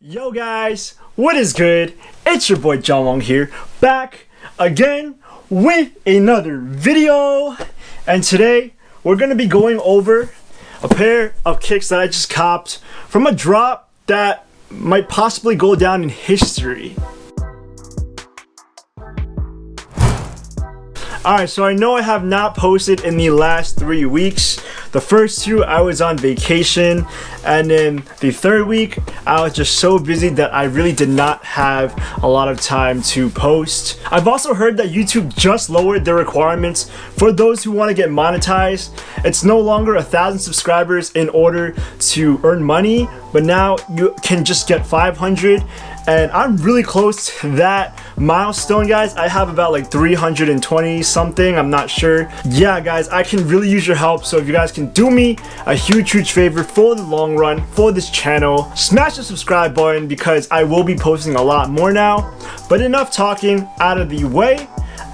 Yo guys, what is good? It's your boy John Wong here, back again with another video. And today we're gonna be going over a pair of kicks that I just copped from a drop that might possibly go down in history. Alright, so I know I have not posted in the last 3 weeks. The first 2 I was on vacation, and then the third week I was just so busy that I really did not have a lot of time to post. I've also heard that YouTube just lowered their requirements for those who want to get monetized. It's no longer 1,000 subscribers in order to earn money, but now you can just get 500. And I'm really close to that milestone, guys. I have about like 320 something, I'm not sure. Yeah guys, I can really use your help, so if you guys can do me a huge favor for the long run for this channel, smash the subscribe button because I will be posting a lot more now. But enough talking out of the way,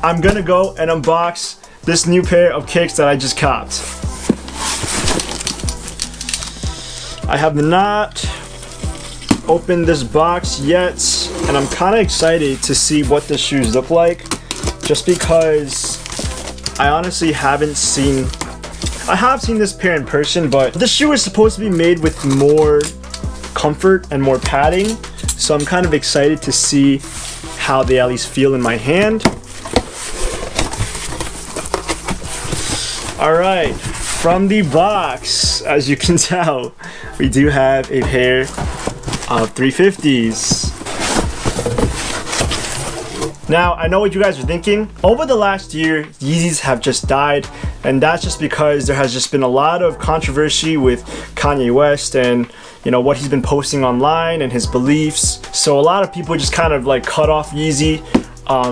I'm gonna go and unbox this new pair of kicks that I just copped. I have not opened this box yet, and I'm kind of excited to see what the shoes look like, just because I honestly haven't seen, I have seen this pair in person, but the shoe is supposed to be made with more comfort and more padding, so I'm kind of excited to see how they at least feel in my hand. Alright, from the box, as you can tell, we do have a pair of 350s. Now, I know what you guys are thinking. Over the last year, Yeezys have just died, and that's just because there has just been a lot of controversy with Kanye West and, you know, what he's been posting online and his beliefs. So a lot of people just kind of like cut off Yeezy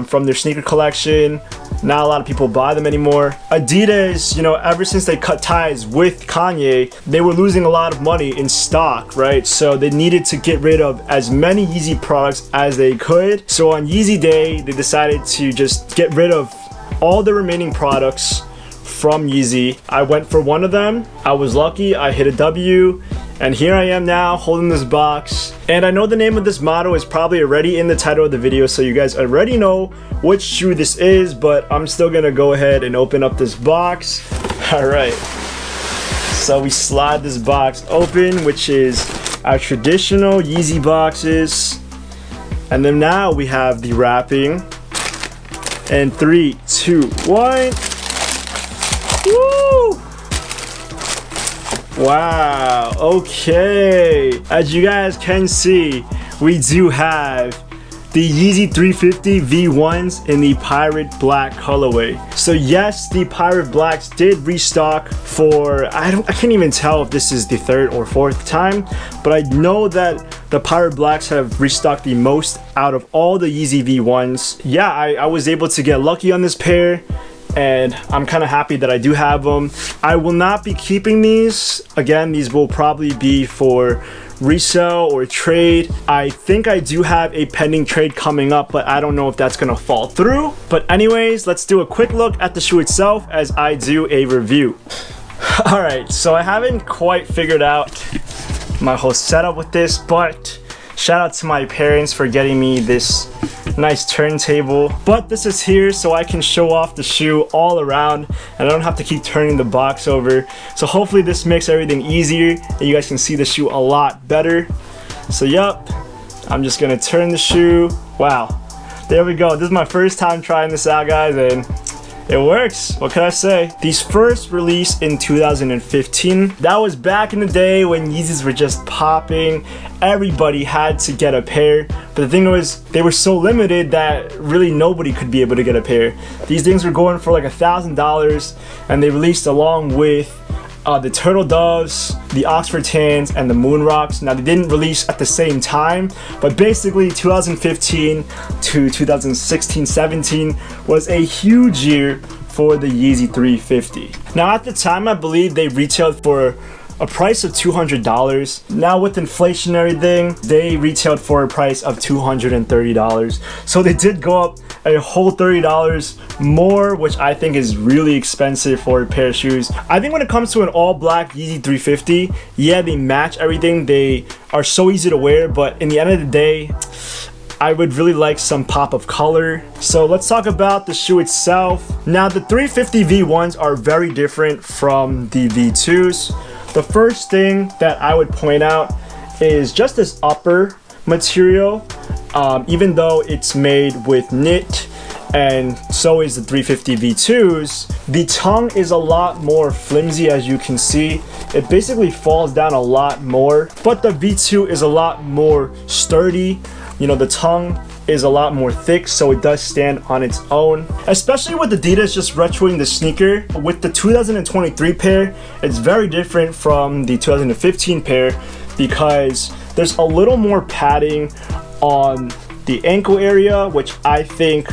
from their sneaker collection. Not a lot of people buy them anymore. Adidas, you know, ever since they cut ties with Kanye, they were losing a lot of money in stock, right? So they needed to get rid of as many Yeezy products as they could. So on Yeezy Day, they decided to just get rid of all the remaining products from Yeezy. I went for one of them. I was lucky, I hit a W, and here I am now holding this box. And I know the name of this model is probably already in the title of the video, so you guys already know which shoe this is, but I'm still gonna go ahead and open up this box. Alright, so we slide this box open, which is our traditional Yeezy boxes. And then now we have the wrapping. And 3, 2, 1. Woo! Wow, okay. As you guys can see, we do have the Yeezy 350 V1s in the Pirate Black colorway. So yes, the Pirate Blacks did restock for, I can't even tell if this is the 3rd or 4th time, but I know that the Pirate Blacks have restocked the most out of all the Yeezy V1s. Yeah, I was able to get lucky on this pair, and I'm kind of happy that I do have them. I will not be keeping these. Again, these will probably be for resale or trade. I think I do have a pending trade coming up, but I don't know if that's gonna fall through. But anyways, let's do a quick look at the shoe itself as I do a review. Alright, so I haven't quite figured out my whole setup with this, but shout out to my parents for getting me this nice turntable. But this is here so I can show off the shoe all around and I don't have to keep turning the box over. So hopefully this makes everything easier and you guys can see the shoe a lot better. So yup, I'm just gonna turn the shoe. Wow, there we go. This is my first time trying this out, guys, and it works. What can I say? These first released in 2015. That was back in the day when Yeezys were just popping. Everybody had to get a pair. But the thing was, they were so limited that really nobody could be able to get a pair. These things were going for like $1,000, and they released along with the Turtle Doves, the Oxford Tans, and the Moon Rocks. Now they didn't release at the same time, but basically 2015 to 2016-17 was a huge year for the Yeezy 350. Now at the time, I believe they retailed for a price of $200. Now with inflation and everything, they retailed for a price of $230. So they did go up a whole $30 more, which I think is really expensive for a pair of shoes. I think when it comes to an all black Yeezy 350, yeah, they match everything. They are so easy to wear, but in the end of the day, I would really like some pop of color. So let's talk about the shoe itself. Now the 350 V1s are very different from the V2s. The first thing that I would point out is just this upper material. Even though it's made with knit, and so is the 350 V2s, the tongue is a lot more flimsy. As you can see, it basically falls down a lot more, but the V2 is a lot more sturdy. You know, the tongue is a lot more thick, so it does stand on its own. Especially with Adidas just retroing the sneaker. With the 2023 pair, it's very different from the 2015 pair because there's a little more padding on the ankle area, which I think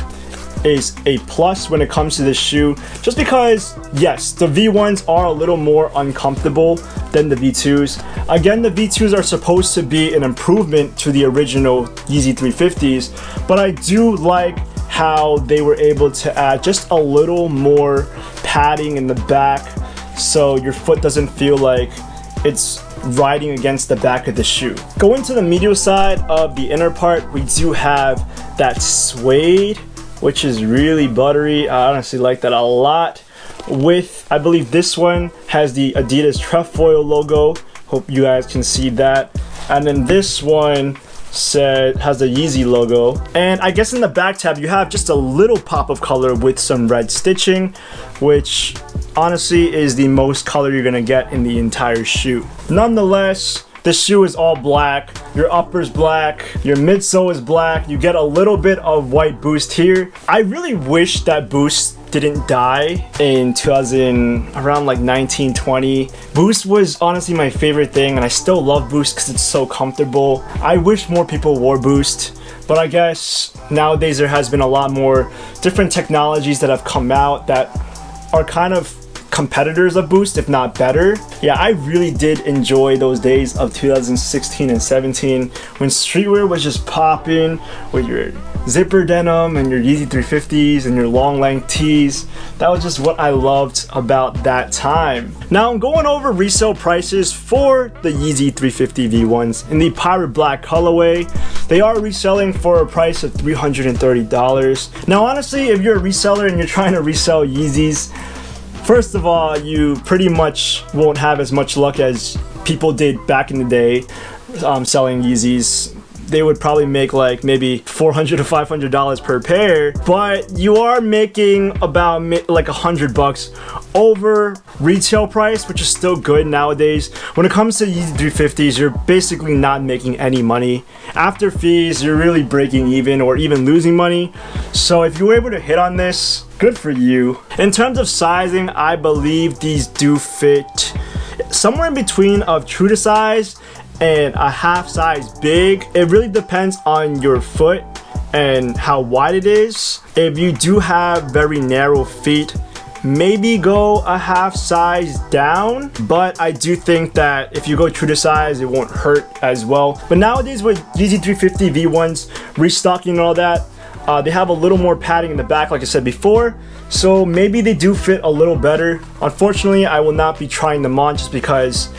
is a plus when it comes to this shoe, just because yes, the V1s are a little more uncomfortable than the V2s. Again, the V2s are supposed to be an improvement to the original Yeezy 350s, but I do like how they were able to add just a little more padding in the back so your foot doesn't feel like it's riding against the back of the shoe. Going to the medial side of the inner part, we do have that suede, which is really buttery. I honestly like that a lot. With, I believe this one has the Adidas Trefoil logo. Hope you guys can see that. And then this one has the Yeezy logo. And I guess in the back tab, you have just a little pop of color with some red stitching, which honestly is the most color you're gonna get in the entire shoe. Nonetheless, the shoe is all black, your upper's black, your midsole is black, you get a little bit of white Boost here. I really wish that Boost didn't die in around like 1920. Boost was honestly my favorite thing, and I still love Boost because it's so comfortable. I wish more people wore Boost, but I guess nowadays there has been a lot more different technologies that have come out that are kind of competitors of Boost, if not better. Yeah, I really did enjoy those days of 2016 and 17 when streetwear was just popping with your zipper denim and your Yeezy 350s and your long length tees. That was just what I loved about that time. Now I'm going over resale prices for the Yeezy 350 V1s in the Pirate Black colorway. They are reselling for a price of $330. Now honestly, if you're a reseller and you're trying to resell Yeezys, first of all, you pretty much won't have as much luck as people did back in the day selling Yeezys. They would probably make like maybe $400 to $500 per pair, but you are making about like $100 over retail price, which is still good nowadays. When it comes to Yeezy 350s, you're basically not making any money. After fees, you're really breaking even or even losing money. So if you were able to hit on this, good for you. In terms of sizing, I believe these do fit somewhere in between of true to size and a half size big. It really depends on your foot and how wide it is. If you do have very narrow feet, maybe go a half size down, but I do think that if you go true to size, it won't hurt as well. But nowadays with Yeezy 350 V1s restocking and all that, they have a little more padding in the back, like I said before, so maybe they do fit a little better. Unfortunately, I will not be trying them on just because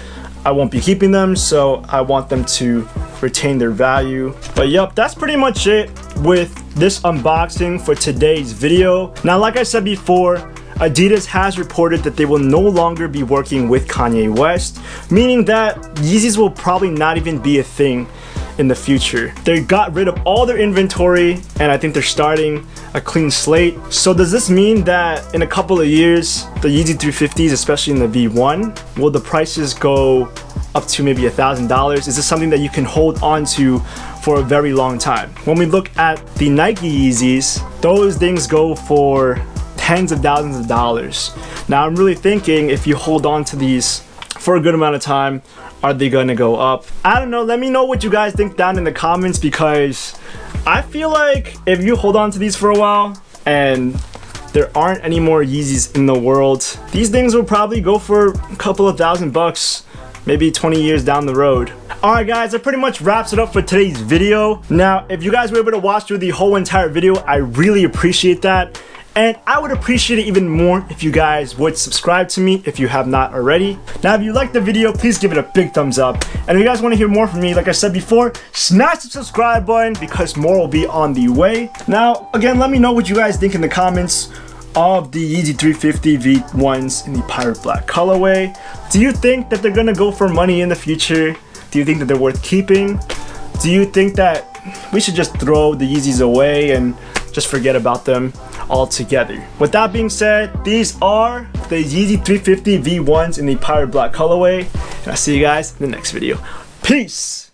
I won't be keeping them, so I want them to retain their value. But yep, that's pretty much it with this unboxing for today's video. Now, like I said before, Adidas has reported that they will no longer be working with Kanye West, meaning that Yeezys will probably not even be a thing in the future. They got rid of all their inventory, and I think they're starting a clean slate. So does this mean that in a couple of years, the Yeezy 350s, especially in the V1, will the prices go up to maybe $1,000? Is this something that you can hold on to for a very long time? When we look at the Nike Yeezys, those things go for tens of thousands of dollars. Now I'm really thinking, if you hold on to these for a good amount of time, are they gonna go up? I don't know. Let me know what you guys think down in the comments, because I feel like if you hold on to these for a while and there aren't any more Yeezys in the world, these things will probably go for a couple of $1,000 maybe 20 years down the road. Alright guys, that pretty much wraps it up for today's video. Now, if you guys were able to watch through the whole entire video, I really appreciate that. And I would appreciate it even more if you guys would subscribe to me if you have not already. Now, if you liked the video, please give it a big thumbs up. And if you guys want to hear more from me, like I said before, smash the subscribe button because more will be on the way. Now, again, let me know what you guys think in the comments of the Yeezy 350 V1s in the Pirate Black colorway. Do you think that they're gonna go for money in the future? Do you think that they're worth keeping? Do you think that we should just throw the Yeezys away and just forget about them altogether? With that being said, these are the Yeezy 350 V1s in the Pirate Black colorway, and I'll see you guys in the next video. Peace!